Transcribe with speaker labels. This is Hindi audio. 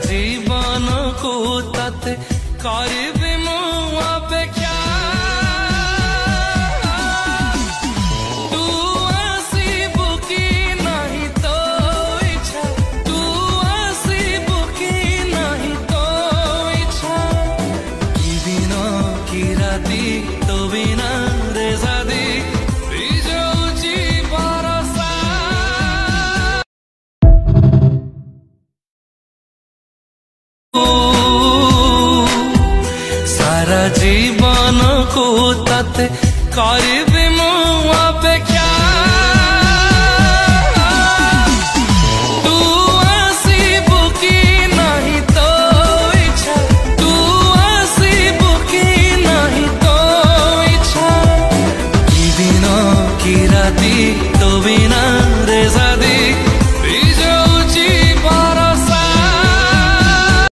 Speaker 1: जीवन को तते करिबे मु अपेक्षा तू आसीबु कि नहीं तो इच्छा तू आसीबु कि नहीं तो इच्छा कि दिन कि राती तो बिना रे शादी बिजौची भरोसा सारा जीवन को तते कर